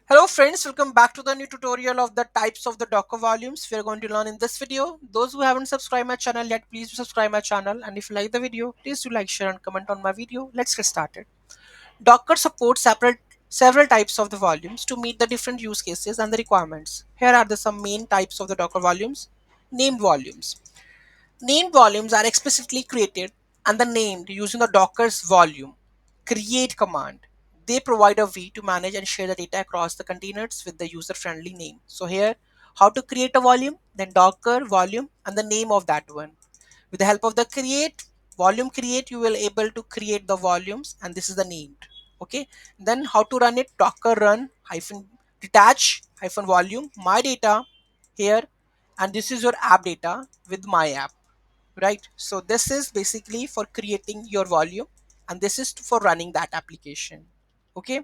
Hello friends, welcome back to the new tutorial of the types of the Docker volumes we are going to learn in this video. Those who haven't subscribed my channel yet, please do subscribe my channel, and if you like the video, please do like, share and comment on my video. Let's get started. Docker supports several types of the volumes to meet the different use cases and the requirements. Here are the some main types of the Docker volumes. Named volumes. Named volumes are explicitly created and the named using the Docker's volume create command. They provide a way to manage and share the data across the containers with the user-friendly name. So here, how to create a volume, then Docker volume and the name of that one. With the help of the volume create, you will able to create the volumes and this is the named. Okay. Then how to run it, Docker run hyphen detach hyphen volume, my data here, and this is your app data with my app, right? So this is basically for creating your volume and this is for running that application. Okay.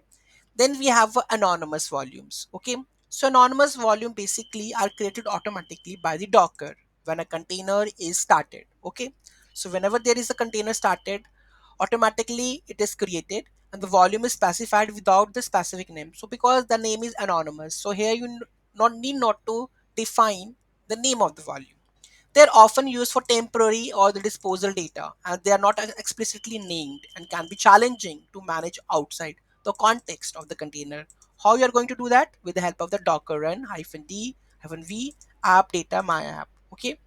Then we have anonymous volumes. Okay. So anonymous volume basically are created automatically by the Docker when a container is started. Okay. So whenever there is a container started, automatically it is created and the volume is specified without the specific name. So because the name is anonymous, so here you not to define the name of the volume. They're often used for temporary or the disposal data, and they are not explicitly named and can be challenging to manage outside the context of the container. How you are going to do that? With the help of the Docker run -d -v app data my app. Okay.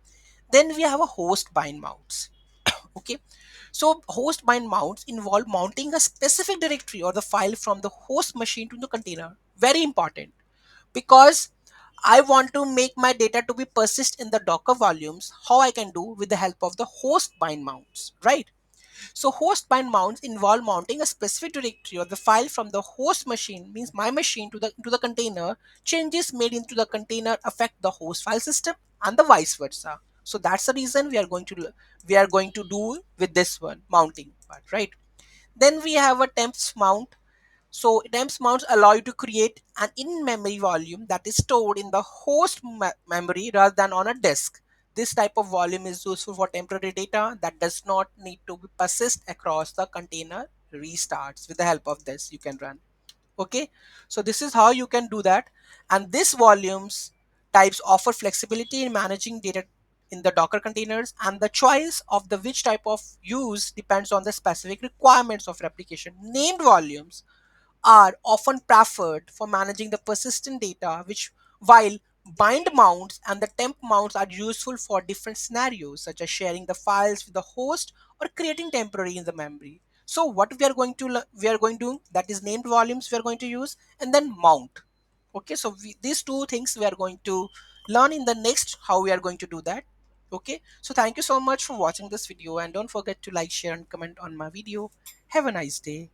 Then we have a host bind mounts. Okay. So host bind mounts involve mounting a specific directory or the file from the host machine to the container. Very important because I want to make my data to be persist in the Docker volumes, how I can do with the help of the host bind mounts, right? So host bind mounts involve mounting a specific directory or the file from the host machine, means my machine to the container. Changes made into the container affect the host file system and the vice versa. So that's the reason we are going to do with this one mounting part, right? Then we have a temps mount. So temps mounts allow you to create an in-memory volume that is stored in the host memory rather than on a disk. This type of volume is useful for temporary data that does not need to be persist across the container restarts. With the help of this, you can run. Okay, so this is how you can do that. And this volumes types offer flexibility in managing data in the Docker containers, and the choice of the which type of use depends on the specific requirements of replication. Named volumes are often preferred for managing the persistent data, which while bind mounts and the temp mounts are useful for different scenarios, such as sharing the files with the host or creating temporary in the memory. So what we are going to we are going to, that is named volumes we are going to use, and then mount. Okay, so these two things we are going to learn in the next how we are going to do that. Okay, so thank you so much for watching this video and don't forget to like, share and comment on my video. Have a nice day.